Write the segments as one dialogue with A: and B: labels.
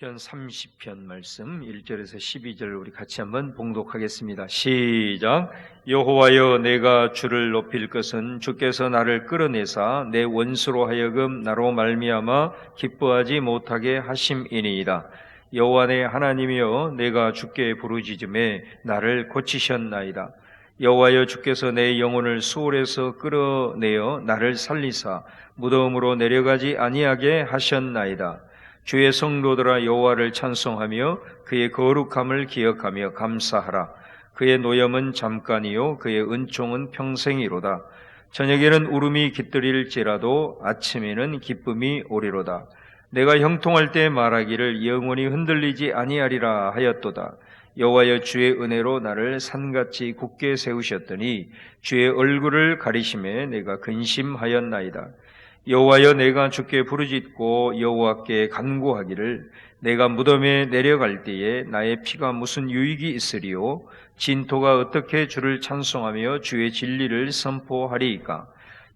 A: 편 30편 말씀 1절에서 12절 우리 같이 한번 봉독하겠습니다. 시작. 여호와여, 내가 주를 높일 것은 주께서 나를 끌어내사 내 원수로 하여금 나로 말미암아 기뻐하지 못하게 하심이니이다. 여호와 내 하나님이여, 내가 주께 부르짖음에 나를 고치셨나이다. 여호와여, 주께서 내 영혼을 수월에서 끌어내어 나를 살리사 무덤으로 내려가지 아니하게 하셨나이다. 주의 성도들아, 여호와를 찬송하며 그의 거룩함을 기억하며 감사하라. 그의 노염은 잠깐이요 그의 은총은 평생이로다. 저녁에는 울음이 깃들일지라도 아침에는 기쁨이 오리로다. 내가 형통할 때 말하기를 영원히 흔들리지 아니하리라 하였도다. 여호와여, 주의 은혜로 나를 산같이 굳게 세우셨더니 주의 얼굴을 가리심에 내가 근심하였나이다. 여호와여, 내가 주께 부르짖고 여호와께 간구하기를 내가 무덤에 내려갈 때에 나의 피가 무슨 유익이 있으리요? 진토가 어떻게 주를 찬송하며 주의 진리를 선포하리이까?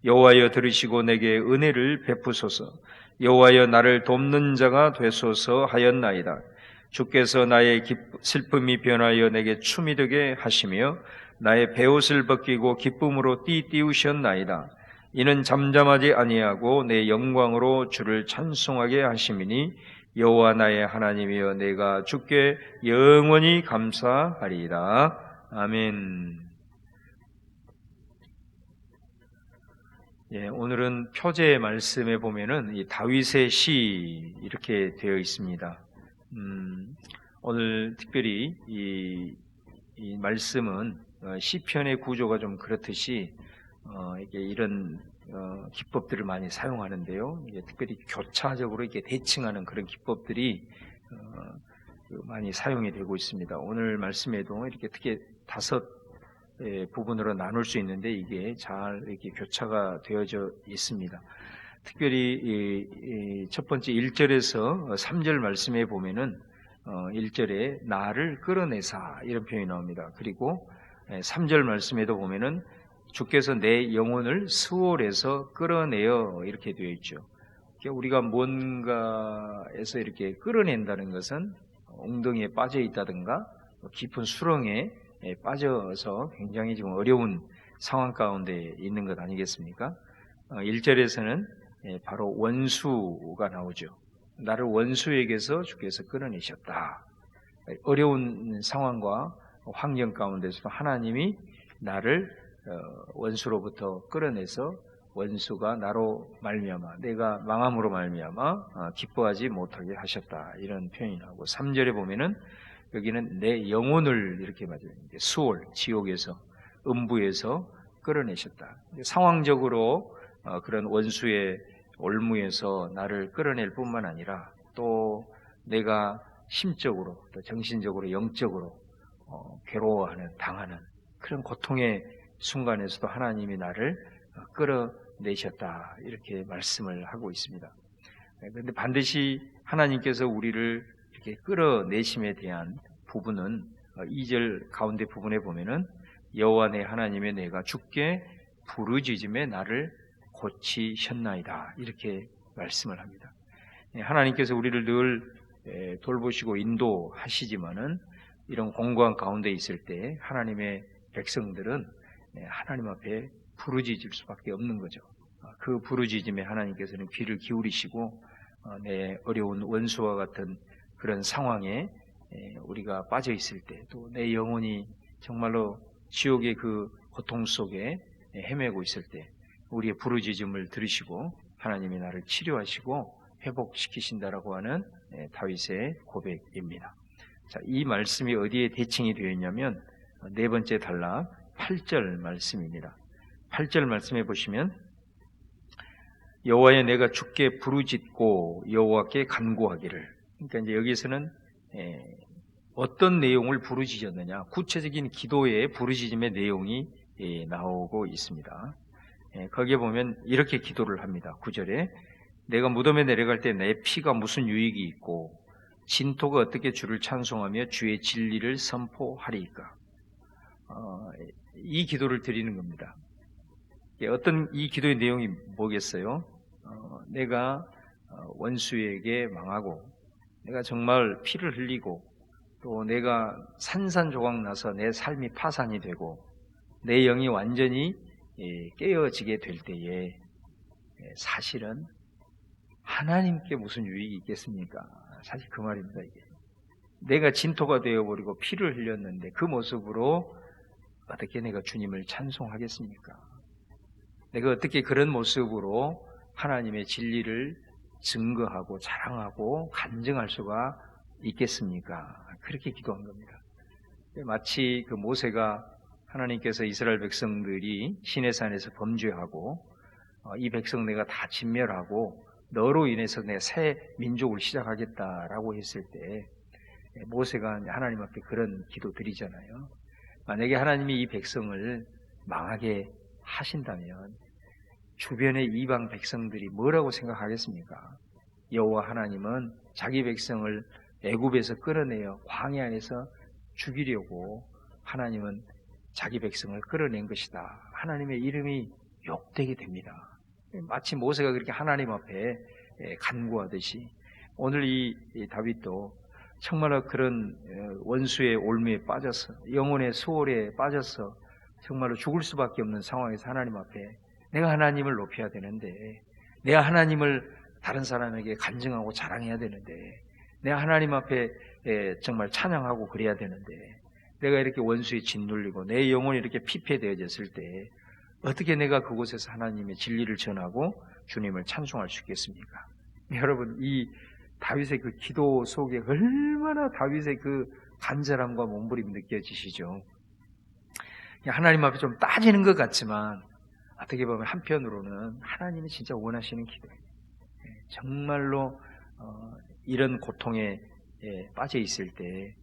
A: 여호와여, 들으시고 내게 은혜를 베푸소서. 여호와여, 나를 돕는 자가 되소서 하였나이다. 주께서 나의 슬픔이 변하여 내게 춤이 되게 하시며 나의 베옷을 벗기고 기쁨으로 띠띠우셨나이다. 이는 잠잠하지 아니하고 내 영광으로 주를 찬송하게 하심이니 여호와 나의 하나님이여, 내가 주께 영원히 감사하리이다. 아멘. 오늘은 표제 말씀에 보면은 이 다윗의 시 이렇게 되어 있습니다. 오늘 특별히 이 말씀은 시편의 구조가 좀 그렇듯이 이게 이런 기법들을 많이 사용하는데요. 이게 특별히 교차적으로 이렇게 대칭하는 그런 기법들이 많이 사용이 되고 있습니다. 오늘 말씀에도 이렇게 특히 5 부분으로 나눌 수 있는데 이게 잘 이렇게 교차가 되어져 있습니다. 특별히 첫 번째 1절에서 3절 말씀에 보면은 1절에 나를 끌어내사 이런 표현이 나옵니다. 그리고 3절 말씀에도 보면은 주께서 내 영혼을 스올에서 끌어내어 이렇게 되어 있죠. 우리가 뭔가에서 이렇게 끌어낸다는 것은 엉덩이에 빠져 있다든가 깊은 수렁에 빠져서 굉장히 지금 어려운 상황 가운데 있는 것 아니겠습니까? 1절에서는 바로 원수가 나오죠. 나를 원수에게서 주께서 끌어내셨다. 어려운 상황과 환경 가운데서도 하나님이 나를 원수로부터 끌어내서 원수가 나로 말미암아 내가 망함으로 말미암아 기뻐하지 못하게 하셨다, 이런 표현이 나오고, 3절에 보면은 여기는 내 영혼을 이렇게 맞아요. 수올, 지옥에서, 음부에서 끌어내셨다. 상황적으로 그런 원수의 올무에서 나를 끌어낼 뿐만 아니라 또 내가 심적으로 또 정신적으로 영적으로 괴로워하는, 당하는 그런 고통의 순간에서도 하나님이 나를 끌어내셨다, 이렇게 말씀을 하고 있습니다. 그런데 반드시 하나님께서 우리를 이렇게 끌어내심에 대한 부분은 2절 가운데 부분에 보면은 여호와 내 하나님의 내가 주께 부르짖음에 나를 고치셨나이다, 이렇게 말씀을 합니다. 하나님께서 우리를 늘 돌보시고 인도하시지만은 이런 공고한 가운데 있을 때 하나님의 백성들은 하나님 앞에 부르짖을 수밖에 없는 거죠. 그 부르짖음에 하나님께서는 귀를 기울이시고 내 어려운 원수와 같은 그런 상황에 우리가 빠져 있을 때, 또 내 영혼이 정말로 지옥의 그 고통 속에 헤매고 있을 때 우리의 부르짖음을 들으시고 하나님이 나를 치료하시고 회복시키신다라고 하는 다윗의 고백입니다. 자, 이 말씀이 어디에 대칭이 되어 있냐면 4번째 단락 8절 말씀입니다. 8절 말씀해 보시면 여호와여, 내가 주께 부르짖고 여호와께 간구하기를. 그러니까 이제 여기서는 어떤 내용을 부르짖었느냐, 구체적인 기도의 부르짖음의 내용이 나오고 있습니다. 거기에 보면 이렇게 기도를 합니다. 9절에 내가 무덤에 내려갈 때 내 피가 무슨 유익이 있고 진토가 어떻게 주를 찬송하며 주의 진리를 선포하리이까. 이 기도를 드리는 겁니다. 어떤 이 기도의 내용이 뭐겠어요? 내가 원수에게 망하고 내가 정말 피를 흘리고 또 내가 산산조각 나서 내 삶이 파산이 되고 내 영이 완전히 깨어지게 될 때에 사실은 하나님께 무슨 유익이 있겠습니까? 사실 그 말입니다. 이게 내가 진토가 되어버리고 피를 흘렸는데 그 모습으로 어떻게 내가 주님을 찬송하겠습니까? 내가 어떻게 그런 모습으로 하나님의 진리를 증거하고 자랑하고 간증할 수가 있겠습니까? 그렇게 기도한 겁니다. 마치 그 모세가 하나님께서 이스라엘 백성들이 시내산에서 범죄하고 이 백성 내가 다 진멸하고 너로 인해서 내가 새 민족을 시작하겠다라고 했을 때 모세가 하나님 앞에 그런 기도 드리잖아요. 만약에 하나님이 이 백성을 망하게 하신다면 주변의 이방 백성들이 뭐라고 생각하겠습니까? 여호와 하나님은 자기 백성을 애굽에서 끌어내어 광야 안에서 죽이려고 하나님은 자기 백성을 끌어낸 것이다. 하나님의 이름이 욕되게 됩니다. 마치 모세가 그렇게 하나님 앞에 간구하듯이 오늘 이 다윗도 정말로 그런 원수의 올무에 빠져서 영혼의 수월에 빠져서 정말로 죽을 수밖에 없는 상황에서 하나님 앞에 내가 하나님을 높여야 되는데 내가 하나님을 다른 사람에게 간증하고 자랑해야 되는데 내가 하나님 앞에 정말 찬양하고 그래야 되는데 내가 이렇게 원수에 짓눌리고 내 영혼이 이렇게 피폐되어졌을 때 어떻게 내가 그곳에서 하나님의 진리를 전하고 주님을 찬송할 수 있겠습니까? 여러분 이 다윗의 그 기도 속에 얼마나 다윗의 그 간절함과 몸부림이 느껴지시죠? 하나님 앞에 좀 따지는 것 같지만 어떻게 보면 한편으로는 하나님이 진짜 원하시는 기도예요. 정말로 이런 고통에 빠져 있을 때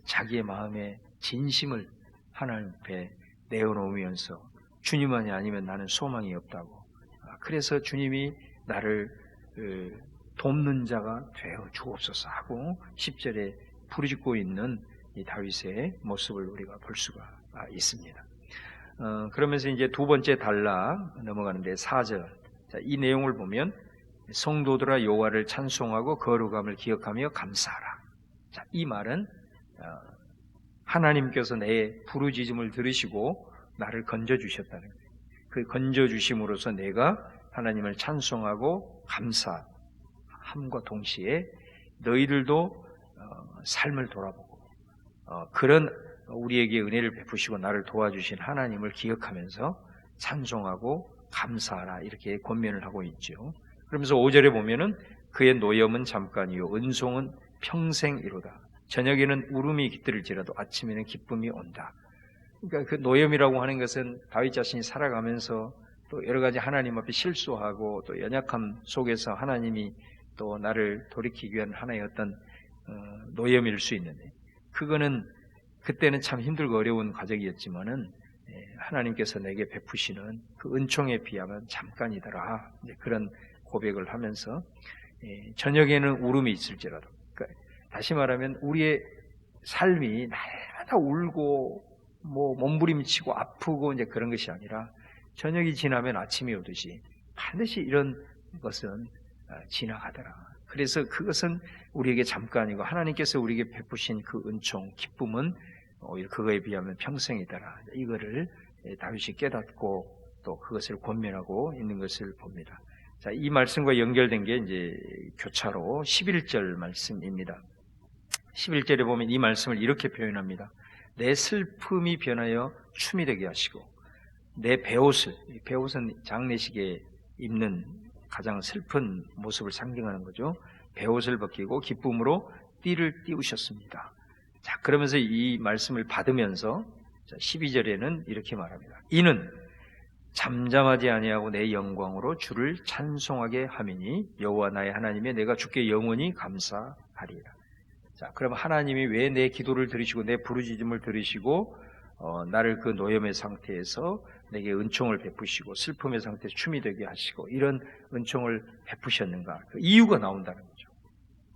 A: 자기의 마음의 진심을 하나님 앞에 내어놓으면서 주님만이 아니면 나는 소망이 없다고. 그래서 주님이 나를 돕는 자가 되어 주옵소서 하고 10절에 부르짖고 있는 이 다윗의 모습을 우리가 볼 수가 있습니다. 그러면서 이제 두 번째 단락 넘어가는데 4절. 자, 이 내용을 보면 성도들아 여호와를 찬송하고 거룩함을 기억하며 감사하라. 자, 이 말은 하나님께서 내 부르짖음을 들으시고 나를 건져주셨다는 거예요. 그 건져주심으로써 내가 하나님을 찬송하고 감사함과 동시에 너희들도 삶을 돌아보고 그런 우리에게 은혜를 베푸시고 나를 도와주신 하나님을 기억하면서 찬송하고 감사하라 이렇게 권면을 하고 있죠. 그러면서 5절에 보면은 그의 노염은 잠깐이요 은송은 평생이로다. 저녁에는 울음이 깃들을지라도 아침에는 기쁨이 온다. 그러니까 그 노염이라고 하는 것은 다윗 자신이 살아가면서 또 여러 가지 하나님 앞에 실수하고 또 연약함 속에서 하나님이 또 나를 돌이키기 위한 하나의 어떤 노염일 수 있는데 그거는 그때는 참 힘들고 어려운 과정이었지만은 하나님께서 내게 베푸시는 그 은총에 비하면 잠깐이더라. 그런 고백을 하면서 저녁에는 울음이 있을지라도 그러니까 다시 말하면 우리의 삶이 날마다 울고 뭐 몸부림치고 아프고 이제 그런 것이 아니라 저녁이 지나면 아침이 오듯이 반드시 이런 것은 지나가더라. 그래서 그것은 우리에게 잠깐이고 하나님께서 우리에게 베푸신 그 은총, 기쁨은 오히려 그거에 비하면 평생이더라. 이거를 다윗이 깨닫고 또 그것을 권면하고 있는 것을 봅니다. 자, 이 말씀과 연결된 게 이제 교차로 11절 말씀입니다. 11절에 보면 이 말씀을 이렇게 표현합니다. 내 슬픔이 변하여 춤이 되게 하시고 내 베옷을, 베옷은 장례식에 입는 가장 슬픈 모습을 상징하는 거죠. 베옷을 벗기고 기쁨으로 띠를 띄우셨습니다. 자, 그러면서 이 말씀을 받으면서 12절에는 이렇게 말합니다. 이는 잠잠하지 아니하고 내 영광으로 주를 찬송하게 하미니 여호와 나의 하나님의 내가 주께 영원히 감사하리라. 자, 그럼 하나님이 왜 내 기도를 들으시고 내 부르짖음을 들으시고 나를 그 노염의 상태에서 내게 은총을 베푸시고 슬픔의 상태에서 춤이 되게 하시고 이런 은총을 베푸셨는가? 그 이유가 나온다는 거죠.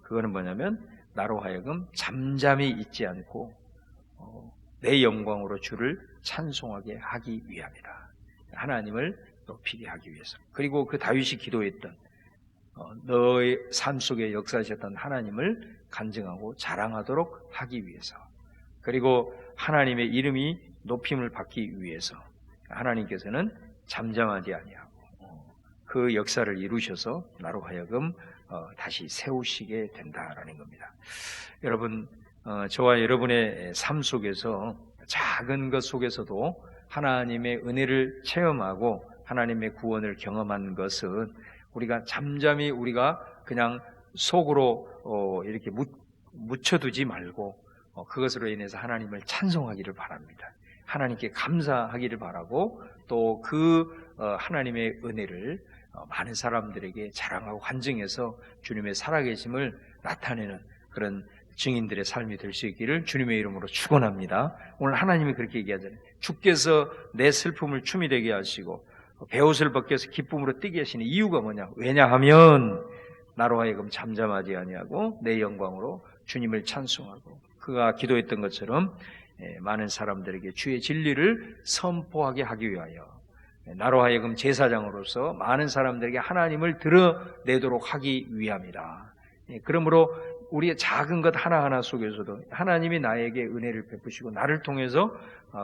A: 그거는 뭐냐면 나로 하여금 잠잠히 있지 않고 내 영광으로 주를 찬송하게 하기 위함이다. 하나님을 높이게 하기 위해서. 그리고 그 다윗이 기도했던 너의 삶 속에 역사하셨던 하나님을 간증하고 자랑하도록 하기 위해서, 그리고 하나님의 이름이 높임을 받기 위해서 하나님께서는 잠잠하지 아니하고 그 역사를 이루셔서 나로 하여금 다시 세우시게 된다라는 겁니다. 여러분, 저와 여러분의 삶 속에서 작은 것 속에서도 하나님의 은혜를 체험하고 하나님의 구원을 경험한 것은 우리가 잠잠히 우리가 그냥 속으로 이렇게 묻혀두지 말고 그것으로 인해서 하나님을 찬송하기를 바랍니다. 하나님께 감사하기를 바라고 또 그 하나님의 은혜를 많은 사람들에게 자랑하고 간증해서 주님의 살아계심을 나타내는 그런 증인들의 삶이 될 수 있기를 주님의 이름으로 축원합니다. 오늘 하나님이 그렇게 얘기하잖아요. 주께서 내 슬픔을 춤이 되게 하시고 베옷을 벗겨서 기쁨으로 뛰게 하시는 이유가 뭐냐? 왜냐하면 나로 하여금 잠잠하지 아니하고 내 영광으로 주님을 찬송하고, 그가 기도했던 것처럼 많은 사람들에게 주의 진리를 선포하게 하기 위하여 나로 하여금 제사장으로서 많은 사람들에게 하나님을 드러내도록 하기 위함이다. 그러므로 우리의 작은 것 하나하나 속에서도 하나님이 나에게 은혜를 베푸시고 나를 통해서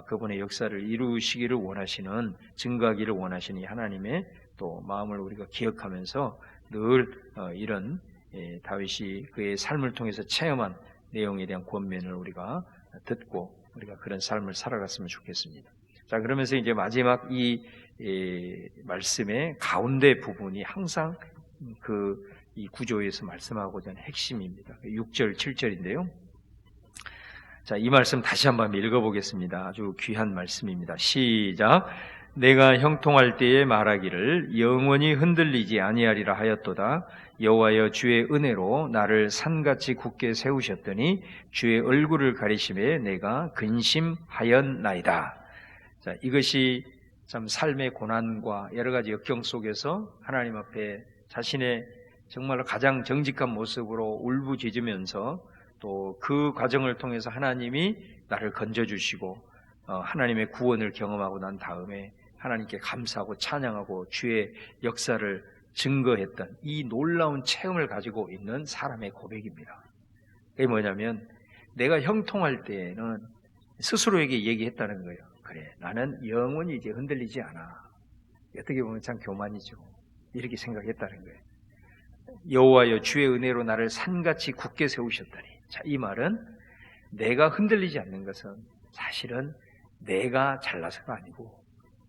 A: 그분의 역사를 이루시기를 원하시는, 증거하기를 원하시는 하나님의 또 마음을 우리가 기억하면서 늘 이런 다윗이 그의 삶을 통해서 체험한 내용에 대한 권면을 우리가 듣고 우리가 그런 삶을 살아갔으면 좋겠습니다. 자, 그러면서 이제 마지막 이 말씀의 가운데 부분이 항상 이 구조에서 말씀하고자 하는 핵심입니다. 6절, 7절인데요. 자, 이 말씀 다시 한번 읽어보겠습니다. 아주 귀한 말씀입니다. 시작. 내가 형통할 때에 말하기를 영원히 흔들리지 아니하리라 하였도다. 여호와여 주의 은혜로 나를 산같이 굳게 세우셨더니 주의 얼굴을 가리심에 내가 근심하였나이다. 자, 이것이 참 삶의 고난과 여러 가지 역경 속에서 하나님 앞에 자신의 정말로 가장 정직한 모습으로 울부짖으면서 또 그 과정을 통해서 하나님이 나를 건져주시고 하나님의 구원을 경험하고 난 다음에 하나님께 감사하고 찬양하고 주의 역사를 증거했던 이 놀라운 체험을 가지고 있는 사람의 고백입니다. 그게 뭐냐면 내가 형통할 때에는 스스로에게 얘기했다는 거예요. 그래, 나는 영원히 이제 흔들리지 않아. 어떻게 보면 참 교만이죠. 이렇게 생각했다는 거예요. 여호와여 주의 은혜로 나를 산같이 굳게 세우셨더니, 자, 이 말은 내가 흔들리지 않는 것은 사실은 내가 잘나서가 아니고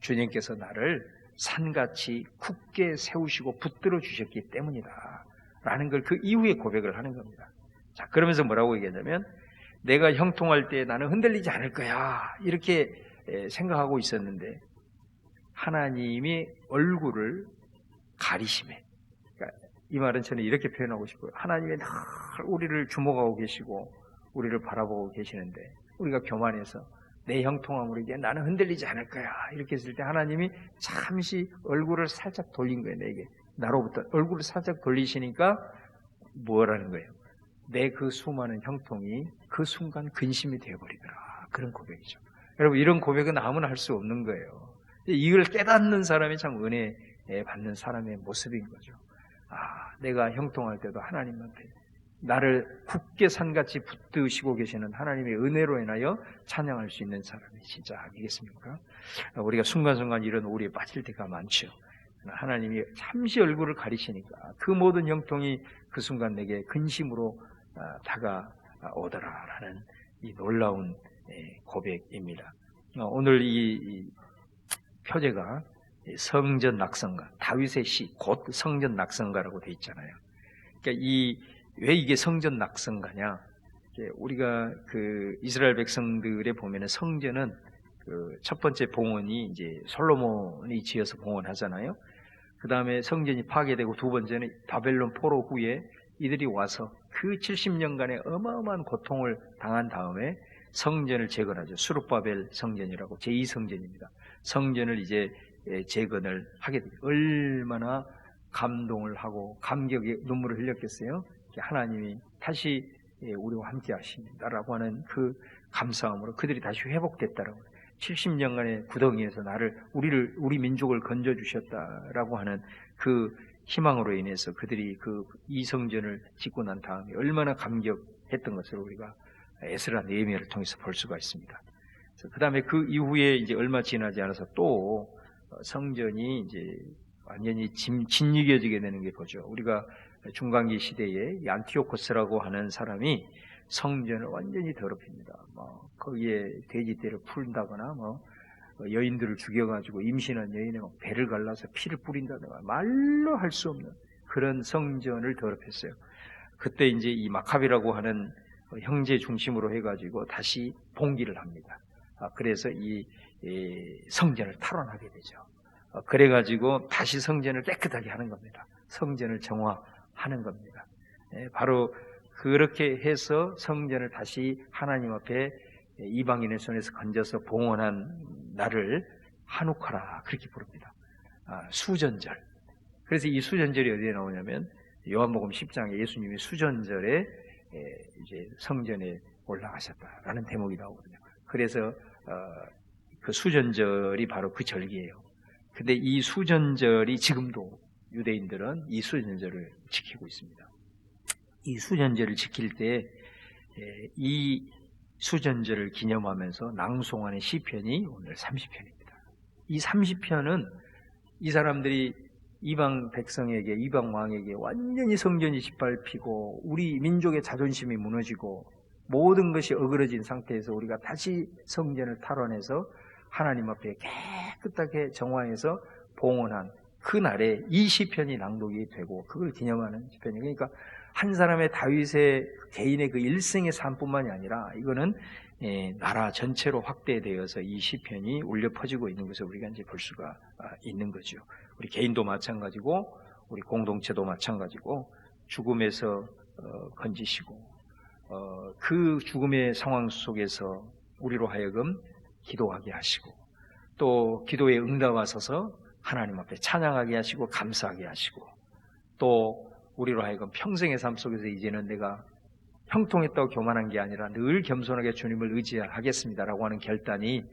A: 주님께서 나를 산같이 굳게 세우시고 붙들어 주셨기 때문이다 라는 걸 그 이후에 고백을 하는 겁니다. 자, 그러면서 뭐라고 얘기하냐면 내가 형통할 때 나는 흔들리지 않을 거야 이렇게 생각하고 있었는데 하나님이 얼굴을 가리심에, 그러니까 이 말은 저는 이렇게 표현하고 싶어요. 하나님이 늘 우리를 주목하고 계시고 우리를 바라보고 계시는데 우리가 교만해서 내 형통함으로 이제 나는 흔들리지 않을 거야 이렇게 했을 때 하나님이 잠시 얼굴을 살짝 돌린 거예요. 내게, 나로부터 얼굴을 살짝 돌리시니까 뭐라는 거예요? 내 그 수많은 형통이 그 순간 근심이 되어버리더라. 그런 고백이죠. 여러분, 이런 고백은 아무나 할 수 없는 거예요. 이걸 깨닫는 사람이 참 은혜 받는 사람의 모습인 거죠. 내가 형통할 때도 하나님한테 나를 굳게 산같이 붙드시고 계시는 하나님의 은혜로 인하여 찬양할 수 있는 사람이 진짜 아니겠습니까? 우리가 순간순간 이런 오류에 빠질 때가 많죠. 하나님이 잠시 얼굴을 가리시니까 그 모든 형통이 그 순간 내게 근심으로 다가오더라라는 이 놀라운 고백입니다. 오늘 이 표제가 성전 낙성가, 다윗의 시, 곧 성전 낙성가라고 되어 있잖아요. 그러니까 왜 이게 성전 낙성가냐? 우리가 그 이스라엘 백성들에 보면은 성전은 그 첫 번째 봉헌이 이제 솔로몬이 지어서 봉헌하잖아요. 그 다음에 성전이 파괴되고 두 번째는 바벨론 포로 후에 이들이 와서 그 70년간의 어마어마한 고통을 당한 다음에 성전을 재건하죠. 수룹바벨 성전이라고 제2성전입니다. 성전을 이제 재건을 하게 돼요. 얼마나 감동을 하고 감격의 눈물을 흘렸겠어요. 하나님이 다시 우리와 함께 하십니다라고 하는 그 감사함으로 그들이 다시 회복됐다라고, 70년간의 구덩이에서 우리 민족을 건져주셨다라고 하는 그 희망으로 인해서 그들이 이 성전을 짓고 난 다음에 얼마나 감격했던 것을 우리가 에스라 느헤미야를 통해서 볼 수가 있습니다. 그 다음에 그 이후에 이제 얼마 지나지 않아서 또 성전이 이제 완전히 짓이겨지게 되는 게 보죠. 우리가 중간기 시대에 안티오코스라고 하는 사람이 성전을 완전히 더럽힙니다. 거기에 돼지떼를 풀다거나 여인들을 죽여가지고 임신한 여인의 배를 갈라서 피를 뿌린다든가 말로 할 수 없는 그런 성전을 더럽혔어요. 그때 이제 이 마카비라고 하는 형제 중심으로 해가지고 다시 봉기를 합니다. 그래서 이 성전을 탈환하게 되죠. 그래가지고 다시 성전을 깨끗하게 하는 겁니다. 성전을 정화하는 겁니다. 바로 그렇게 해서 성전을 다시 하나님 앞에 이방인의 손에서 건져서 봉헌한 날을 한우카라 그렇게 부릅니다. 수전절. 그래서 이 수전절이 어디에 나오냐면 요한복음 10장에 예수님이 수전절에 이제 성전에 올라가셨다라는 대목이 나오거든요. 그래서 그 수전절이 바로 그 절기예요. 근데 이 수전절이 지금도 유대인들은 이 수전절을 지키고 있습니다. 이 수전절을 지킬 때 이 수전절을 기념하면서 낭송하는 시편이 오늘 30편입니다. 이 30편은 이 사람들이 이방 백성에게, 이방 왕에게 완전히 성전이 짓밟히고 우리 민족의 자존심이 무너지고 모든 것이 어그러진 상태에서 우리가 다시 성전을 탈환해서 하나님 앞에 깨끗하게 정화해서 봉헌한 그 날에 이 시편이 낭독이 되고 그걸 기념하는 시편이에요. 그러니까 한 사람의 다윗의 개인의 그 일생의 삶뿐만이 아니라 이거는 나라 전체로 확대되어서 이 시편이 울려 퍼지고 있는 것을 우리가 이제 볼 수가 있는 거죠. 우리 개인도 마찬가지고 우리 공동체도 마찬가지고 죽음에서 건지시고 그 죽음의 상황 속에서 우리로 하여금 기도하게 하시고 또 기도에 응답하셔서 하나님 앞에 찬양하게 하시고 감사하게 하시고 또 우리로 하여금 평생의 삶 속에서 이제는 내가 형통했다고 교만한 게 아니라 늘 겸손하게 주님을 의지하겠습니다라고 하는 결단이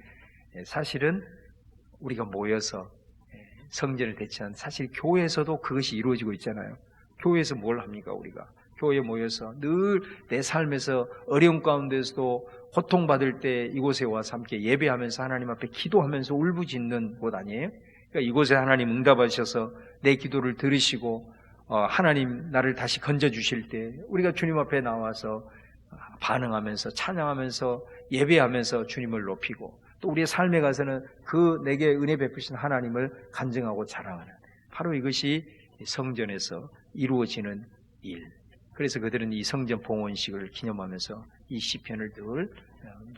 A: 사실은 우리가 모여서 성전을 대체한 사실 교회에서도 그것이 이루어지고 있잖아요. 교회에서 뭘 합니까 우리가? 교회에 모여서 늘 내 삶에서 어려운 가운데서도 고통받을 때 이곳에 와서 함께 예배하면서 하나님 앞에 기도하면서 울부짖는 곳 아니에요? 그러니까 이곳에 하나님 응답하셔서 내 기도를 들으시고 하나님 나를 다시 건져주실 때 우리가 주님 앞에 나와서 반응하면서 찬양하면서 예배하면서 주님을 높이고 또 우리의 삶에 가서는 그 내게 은혜 베푸신 하나님을 간증하고 자랑하는 바로 이것이 성전에서 이루어지는 일. 그래서 그들은 이 성전 봉헌식을 기념하면서 이 시편을 늘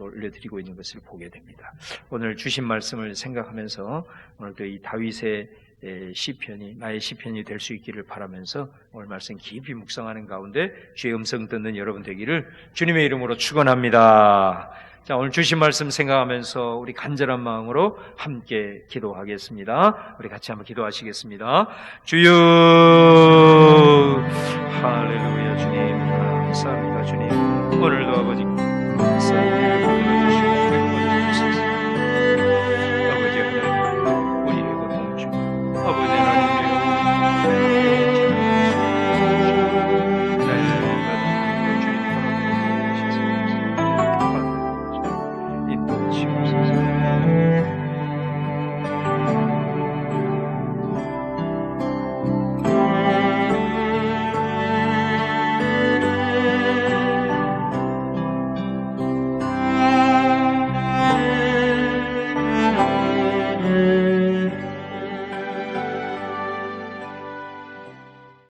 A: 올려드리고 있는 것을 보게 됩니다. 오늘 주신 말씀을 생각하면서 오늘도 이 다윗의 시편이 나의 시편이 될 수 있기를 바라면서 오늘 말씀 깊이 묵상하는 가운데 주의 음성 듣는 여러분 되기를 주님의 이름으로 축원합니다. 자, 오늘 주신 말씀 생각하면서 우리 간절한 마음으로 함께 기도하겠습니다. 우리 같이 한번 기도하시겠습니다. 주여, 할렐루야. 주님 감사합니다. 주님 오늘도 아버지 감사합니다.